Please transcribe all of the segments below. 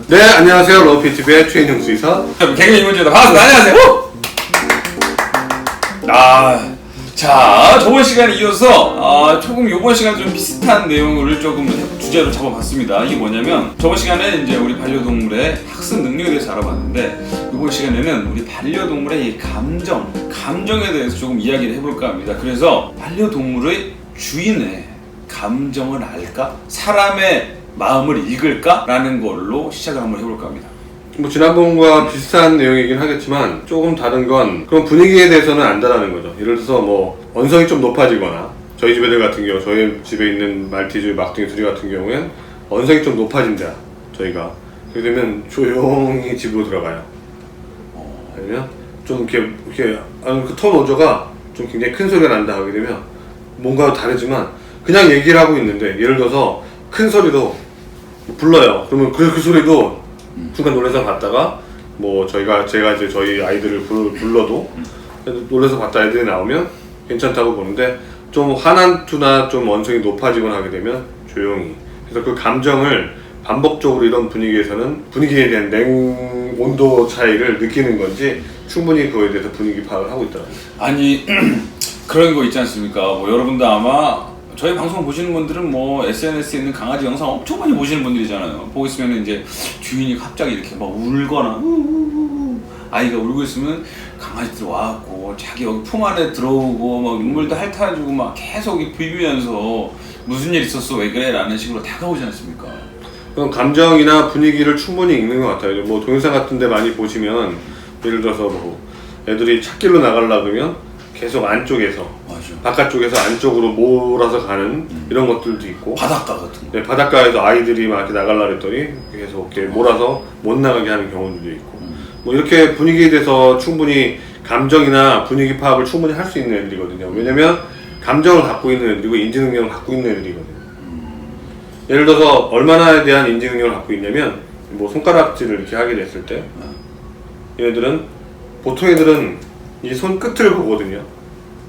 네, 안녕하세요. 러브피티비의 최인형 수의사. 개그맨 이문재입니다. 반갑습니다. 안녕하세요. 자, 저번 시간에 이어서 조금 이번 시간 좀 비슷한 내용을 조금 주제로 잡아봤습니다. 이게 뭐냐면 저번 시간에 이제 우리 반려동물의 학습 능력에 대해서 알아봤는데 이번 시간에는 우리 반려동물의 이 감정에 대해서 조금 이야기를 해볼까 합니다. 그래서 반려동물의 주인의 감정을 알까? 사람의 마음을 읽을까? 라는 걸로 시작을 한번 해볼까 합니다. 뭐 지난번과 비슷한 내용이긴 하겠지만 조금 다른 건 그런 분위기에 대해서는 안다라는 거죠. 예를 들어서 뭐 언성이 좀 높아지거나 저희 집 애들 같은 경우 저희 집에 있는 말티즈, 막둥이 둘이 같은 경우엔 언성이 좀 높아진다. 저희가 그렇게 되면 조용히 집으로 들어가요. 아니면 좀 이렇게 그 톤 오저가 좀 굉장히 큰 소리가 난다 하게 되면 뭔가 다르지만 그냥 얘기를 하고 있는데 예를 들어서 큰 소리로 불러요. 그러면 그 소리도 순간 놀라서 봤다가 뭐 제가 이제 저희 아이들을 불러도 놀라서 봤다 애들이 나오면 괜찮다고 보는데 좀 화난투나 좀 언성이 높아지거나 하게 되면 조용히. 그래서 그 감정을 반복적으로 이런 분위기에서는 분위기에 대한 온도 차이를 느끼는 건지 충분히 그거에 대해서 분위기 파악을 하고 있더라고요. 아니 그런 거 있지 않습니까? 뭐 여러분도 아마 저희 방송 보시는 분들은 뭐 SNS에 있는 강아지 영상 엄청 많이 보시는 분들이잖아요. 보고 있으면 이제 주인이 갑자기 이렇게 막 울거나 아이가 울고 있으면 강아지들 와갖고 자기 여기 품 안에 들어오고 막 눈물도 핥아주고 막 계속 비비면서 무슨 일 있었어 왜 그래 라는 식으로 다가오지 않습니까? 그럼 감정이나 분위기를 충분히 읽는 것 같아요. 뭐 동영상 같은 데 많이 보시면 예를 들어서 뭐 애들이 찾길로 나가려고 그러면 계속 안쪽에서 맞아. 바깥쪽에서 안쪽으로 몰아서 가는 이런 것들도 있고 바닷가 같은 거. 네, 바닷가에서 아이들이 막 이렇게 나가려고 했더니 계속 이렇게 몰아서 못 나가게 하는 경우들도 있고 뭐 이렇게 분위기에 대해서 충분히 감정이나 분위기 파악을 충분히 할 수 있는 애들이거든요. 왜냐면 감정을 갖고 있는 애들이고 인지 능력을 갖고 있는 애들이거든요. 예를 들어서 얼마나에 대한 인지 능력을 갖고 있냐면 뭐 손가락질을 이렇게 하게 됐을 때 얘네들은 보통 애들은 이 손 끝을 보거든요.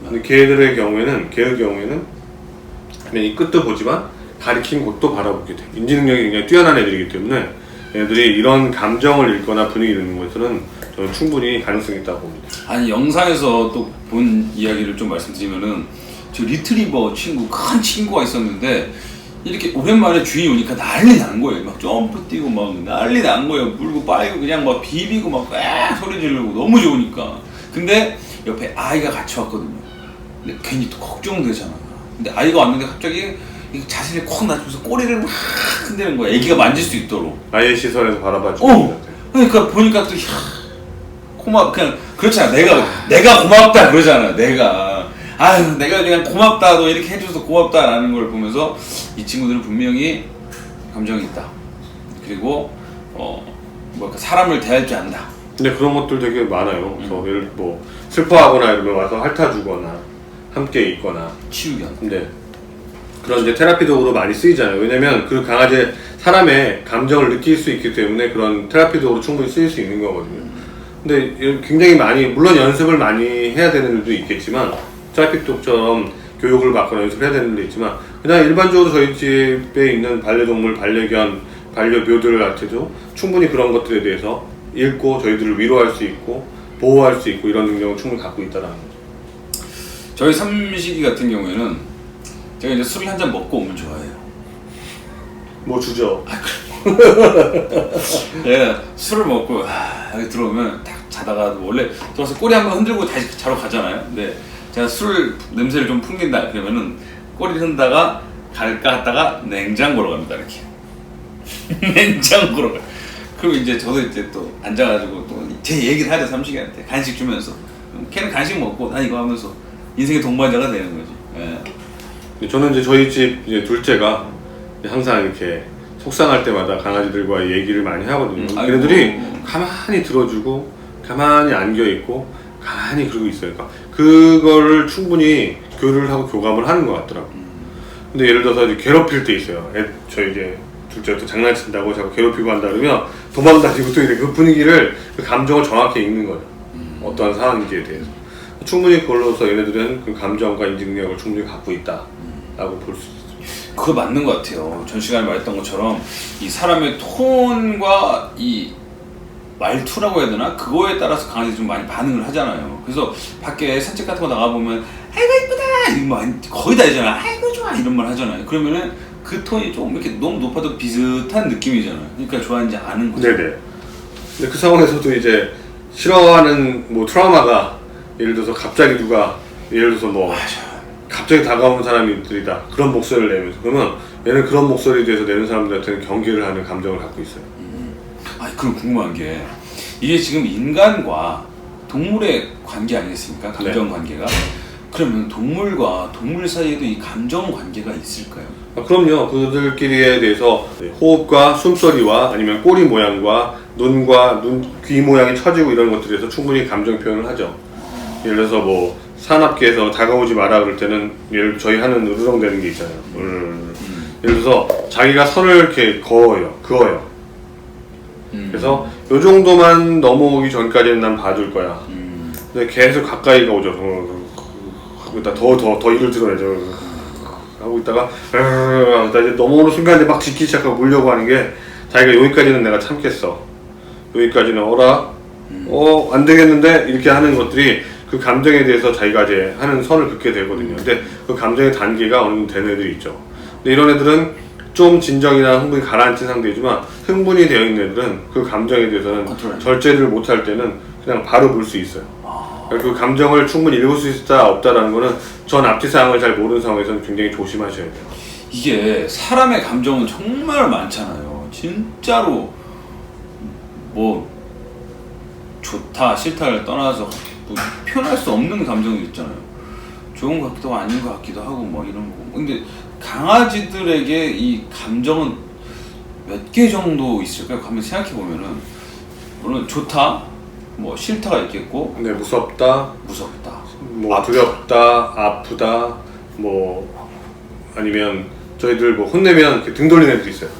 근데 걔의 경우에는 그냥 이 끝도 보지만 가리킨 곳도 바라보게 돼. 인지 능력이 굉장히 뛰어난 애들이기 때문에 얘들이 이런 감정을 읽거나 분위기를 읽는 것에서는 저는 충분히 가능성이 있다고 봅니다. 아니 영상에서 또 본 이야기를 좀 말씀드리면은 저 리트리버 큰 친구가 있었는데 이렇게 오랜만에 주인이 오니까 난리 난 거예요. 막 점프 뛰고 막 난리 난 거예요. 물고 빨고 그냥 막 비비고 막 소리 지르고 너무 좋으니까. 근데 옆에 아이가 같이 왔거든요. 근데 괜히 또 걱정되잖아. 근데 아이가 왔는데 갑자기 자세를 콕 낮추면서 꼬리를 막 흔드는 거야. 애기가 만질 수 있도록. 아이의 시선에서 바라봐 주는 것 같아요. 그러니까 보니까 또 그냥 그렇잖아. 내가 고맙다 그러잖아. 내가 그냥 고맙다. 너 이렇게 해줘서 고맙다라는 걸 보면서 이 친구들은 분명히 감정이 있다. 그리고 사람을 대할 줄 안다. 근데 그런 것들 되게 많아요. 그래서 예를 뭐 슬퍼하거나 이러면 와서 핥아주거나 함께 있거나 치유견. 근데 그런 이제 테라피 도구로 많이 쓰이잖아요. 왜냐면 그 강아지 사람의 감정을 느낄 수 있기 때문에 그런 테라피 도구로 충분히 쓰일 수 있는 거거든요. 근데 굉장히 많이 물론 연습을 많이 해야 되는 일도 있겠지만 테라피 도구처럼 교육을 받거나 연습을 해야 되는 일도 있지만 그냥 일반적으로 저희 집에 있는 반려동물, 반려견, 반려묘들한테도 충분히 그런 것들에 대해서 읽고 저희들을 위로할 수 있고 보호할 수 있고 이런 능력을 충분히 갖고 있다라는 거죠. 저희 삼식이 같은 경우에는 제가 이제 술을 한 잔 먹고 오면 좋아해요. 뭐 주죠. 내가 술을 먹고 여기 들어오면 딱 자다가 원래 들어와서 꼬리 한번 흔들고 다시 자러 가잖아요. 근데 제가 술 냄새를 좀 풍긴다 그러면은 꼬리를 흔다가 갈까 하다가 냉장고로 갑니다. 이렇게 냉장고로 가. 그리고 이제 저도 이제 또 앉아가지고 또 제 얘기를 하죠. 삼식이한테 간식 주면서 걔는 간식 먹고 난 이거 하면서 인생의 동반자가 되는 거지. 예. 저는 이제 저희 집 이제 둘째가 항상 이렇게 속상할 때마다 강아지들과 얘기를 많이 하거든요. 걔네들이 가만히 들어주고 가만히 안겨있고 가만히 그러고 있어요. 그러니까 그거를 충분히 교류를 하고 교감을 하는 것 같더라고요. 근데 예를 들어서 이제 괴롭힐 때 있어요. 저희 이제 둘째가 또 장난친다고 자꾸 괴롭히고 한다 그러면 도망다니고 또 이래. 그 분위기를 그 감정을 정확히 읽는 거죠. 어떠한 상황인지에 대해서 충분히 그걸로서 얘네들은 그 감정과 인지 능력을 충분히 갖고 있다라고 볼 수 있습니다. 그거 맞는 것 같아요. 전 시간에 말했던 것처럼 이 사람의 톤과 이 말투라고 해야 되나? 그거에 따라서 강아지 좀 많이 반응을 하잖아요. 그래서 밖에 산책 같은 거 나가보면 아이고 이쁘다 이런 말 거의 다 하잖아. 아이고 좋아 이런 말 하잖아요. 그러면은 그 톤이 좀 이렇게 너무 높아도 비슷한 느낌이잖아요. 그러니까 좋아하는지 아는 거죠. 네네. 근데 그 상황에서도 이제 싫어하는 뭐 트라우마가 예를 들어서 갑자기 누가 예를 들어서 뭐 갑자기 다가오는 사람들이다 그런 목소리를 내면서 그러면 얘는 그런 목소리에 대해서 내는 사람들한테는 경계를 하는 감정을 갖고 있어요. 그럼 궁금한 게 이게 지금 인간과 동물의 관계 아니겠습니까? 감정 네. 관계가. 그러면 동물과 동물 사이에도 이 감정 관계가 있을까요? 그럼요. 그들끼리에 대해서 호흡과 숨소리와 아니면 꼬리 모양과 눈과 귀 모양이 처지고 이런 것들에서 충분히 감정 표현을 하죠. 예를 들어서 뭐 사납게해서 다가오지 마라 그럴 때는 저희 하는 으르렁대는 게 있잖아요. 예를 들어서 자기가 선을 이렇게 그어요. 그래서 요 정도만 넘어오기 전까지는 난 봐줄 거야. 근데 계속 가까이가 오죠. 하고 있다 더 입을 드러내죠. 하고 있다가 이제 넘어오는 순간 이제 막 짖기 시작하고 물려고 하는 게 자기가 여기까지는 내가 참겠어. 여기까지는 안 되겠는데 이렇게 하는 것들이 그 감정에 대해서 자기가 이제 하는 선을 긋게 되거든요. 근데 그 감정의 단계가 어느 정도 되는 애들이 있죠. 근데 이런 애들은 좀 진정이나 흥분이 가라앉힌 상태이지만 흥분이 되어 있는 애들은 그 감정에 대해서는 절제를 못할 때는 그냥 바로 물 수 있어요. 그 감정을 충분히 읽을 수 있다 없다라는 거는 전 앞뒤 사항을 잘 모르는 상황에서는 굉장히 조심하셔야 돼요. 이게 사람의 감정은 정말 많잖아요. 진짜로 뭐 좋다 싫다를 떠나서 뭐 표현할 수 없는 감정이 있잖아요. 좋은 것 같기도 하고 아닌 것 같기도 하고 뭐 이런 거. 근데 강아지들에게 이 감정은 몇 개 정도 있을까요? 한번 생각해 보면은 물론 좋다, 뭐 싫다가 있겠고, 네, 무섭다, 뭐 두렵다, 아프다, 뭐 아니면 저희들 뭐 혼내면 이렇게 등 돌리는 애들 있어요.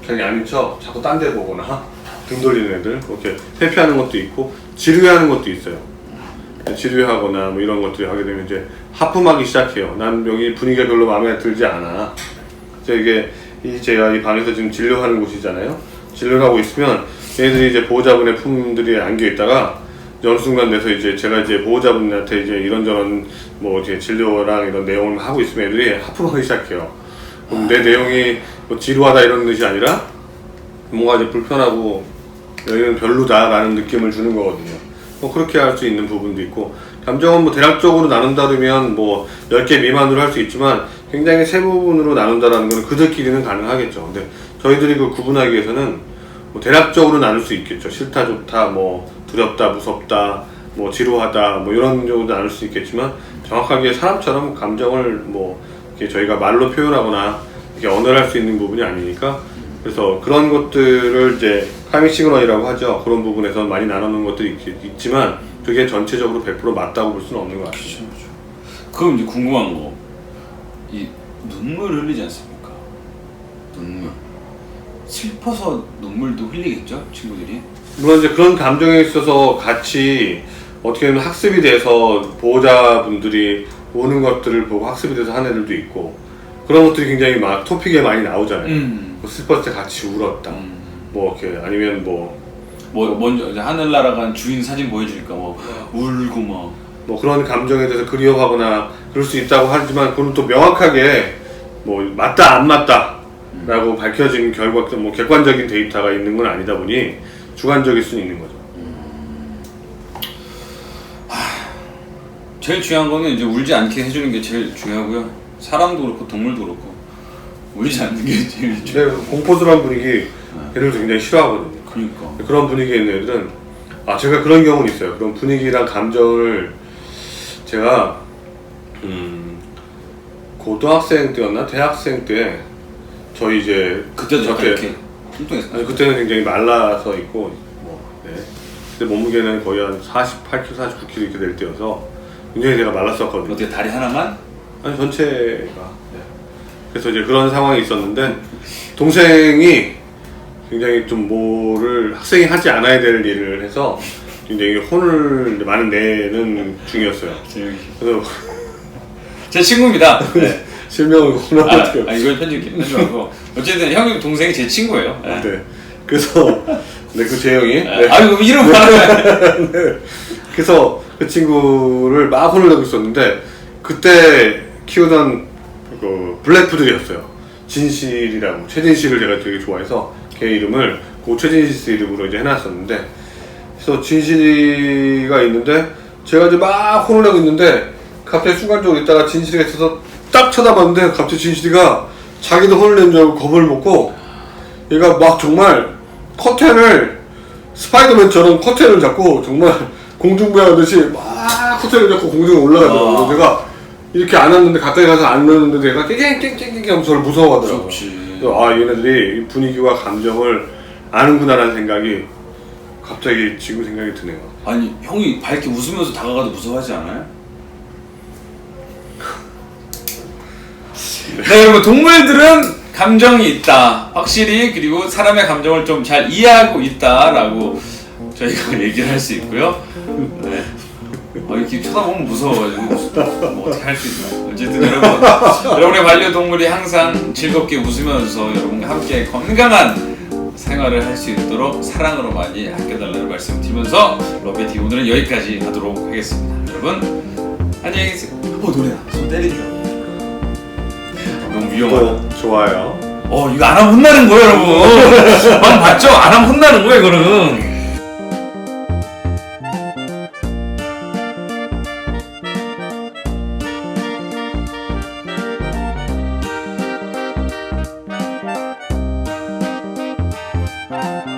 자기 아닌 척 자꾸 딴 데 보거나 등 돌리는 애들, 그렇게 회피하는 것도 있고 지루해하는 것도 있어요. 지루해하거나 뭐 이런 것들이 하게 되면 이제 하품하기 시작해요. 난 여기 분위기가 별로 마음에 들지 않아. 제가 이 방에서 지금 진료하는 곳이잖아요. 진료를 하고 있으면 얘들이 이제 보호자분의 품들이 안겨 있다가 어느 순간 돼서 이제 제가 이제 보호자분한테 이제 이런저런 뭐 이제 진료랑 이런 내용을 하고 있으면 애들이 하품하기 시작해요. 그럼 내 내용이 뭐 지루하다 이런 뜻이 아니라 뭔가 이제 불편하고 여기는 별로다라는 느낌을 주는 거거든요. 뭐 그렇게 할 수 있는 부분도 있고 감정은 뭐 대략적으로 나눈다면 뭐 10개 미만으로 할 수 있지만 굉장히 세 부분으로 나눈다라는 건 그들끼리는 가능하겠죠. 근데 저희들이 그 구분하기 위해서는 뭐 대략적으로 나눌 수 있겠죠. 싫다, 좋다, 뭐 두렵다, 무섭다, 뭐 지루하다, 뭐 이런 정도 나눌 수 있겠지만 정확하게 사람처럼 감정을 뭐 이렇게 저희가 말로 표현하거나 이렇게 언어를 할 수 있는 부분이 아니니까 그래서 그런 것들을 이제 카밍 시그널이라고 하죠. 그런 부분에서 많이 나누는 것들이 있지만 그게 전체적으로 100% 맞다고 볼 수는 없는 것 같아요. 그렇죠. 그럼 이제 궁금한 거, 이 눈물을 흘리지 않습니까? 눈물. 슬퍼서 눈물도 흘리겠죠, 친구들이? 물론 이제 그런 감정에 있어서 같이 어떻게 보면 학습이 돼서 보호자분들이 보는 것들을 보고 학습이 돼서 하는 애들도 있고 그런 것들이 굉장히 막 토픽에 많이 나오잖아요. 뭐 슬펐을 때 같이 울었다. 뭐 이렇게 아니면 먼저 이제 하늘 날아간 주인 사진 보여주니까 뭐 울고 뭐 그런 감정에 대해서 그리워하거나 그럴 수 있다고 하지만 그건 또 명확하게 뭐 맞다 안 맞다 라고 밝혀진 결과 뭐 객관적인 데이터가 있는 건 아니다 보니 주관적일 수는 있는 거죠. 제일 중요한 거는 이제 울지 않게 해주는 게 제일 중요하고요. 사람도 그렇고 동물도 그렇고 울지 않는 게 제일 중요해요. 근데 공포스러운 분위기 애들도 굉장히 싫어하거든요. 그러니까 그런 분위기에 있는 애들은 제가 그런 경우는 있어요. 그런 분위기랑 감정을 제가 고등학생 때였나 대학생 때 저희 이제 그때도 약간 이렇게 뚱뚱했어요. 아니 그때는 굉장히 말라서 있고 네. 근데 몸무게는 거의 한 48kg, 49kg 이렇게 될 때여서 굉장히 제가 말랐었거든요. 어떻게 다리 하나만? 아니 전체가. 네. 그래서 이제 그런 상황이 있었는데 동생이 굉장히 좀 뭐를 학생이 하지 않아야 될 일을 해서 굉장히 혼을 많이 내는 중이었어요. 그래서 제 친구입니다. 네. 실명을 공개하면 어떡해요. 이걸 편집하고 어쨌든 형님 동생이 제 친구예요. 네. 네. 그래서 네, 그 재영이. 네. 아유 이름 말하면. 네. 그래서 그 친구를 막 혼을 내고 있었는데 그때 키우던 그 블랙푸들이었어요. 진실이라고 최진실을 제가 되게 좋아해서 걔 이름을 고 최진실 이름으로 이제 해놨었는데 그래서 진실이가 있는데 제가 이제 막 혼을 내고 있는데 갑자기 순간적으로 있다가 진실이가 있어서 딱 쳐다봤는데 갑자기 진실이가 자기도 혼을 낸 줄 알고 겁을 먹고 얘가 막 정말 커튼을 스파이더맨처럼 커튼을 잡고 정말 공중부양하듯이 막 커튼을 잡고 공중에 올라가더라고요. 제가 이렇게 안 왔는데 가까이 가서 안 넣었는데 얘가 깽깽깽깽 하면서 저를 무서워하더라고요. 무섭지. 아 얘네들이 이 분위기와 감정을 아는구나라는 생각이 갑자기 지금 생각이 드네요. 아니 형이 밝게 웃으면서 다가가도 무서워하지 않아요? 네 여러분 동물들은 감정이 있다 확실히 그리고 사람의 감정을 좀 잘 이해하고 있다라고 저희가 얘기를 할 수 있고요. 네. 이렇게 쳐다보면 무서워가지고 뭐 어떻게 할 수 있나. 어쨌든 여러분의 반려동물이 항상 즐겁게 웃으면서 여러분과 함께 건강한 생활을 할 수 있도록 사랑으로 많이 아껴달라는 말씀드리면서 러비티 오늘은 여기까지 하도록 하겠습니다. 여러분 안녕히 계세요. 노래야 손 때리죠. 너무 위험하다. 좋아요. 이거 안 하면 혼나는 거예요 여러분. 방금 봤죠? 안 하면 혼나는 거예요 이거는. Bye.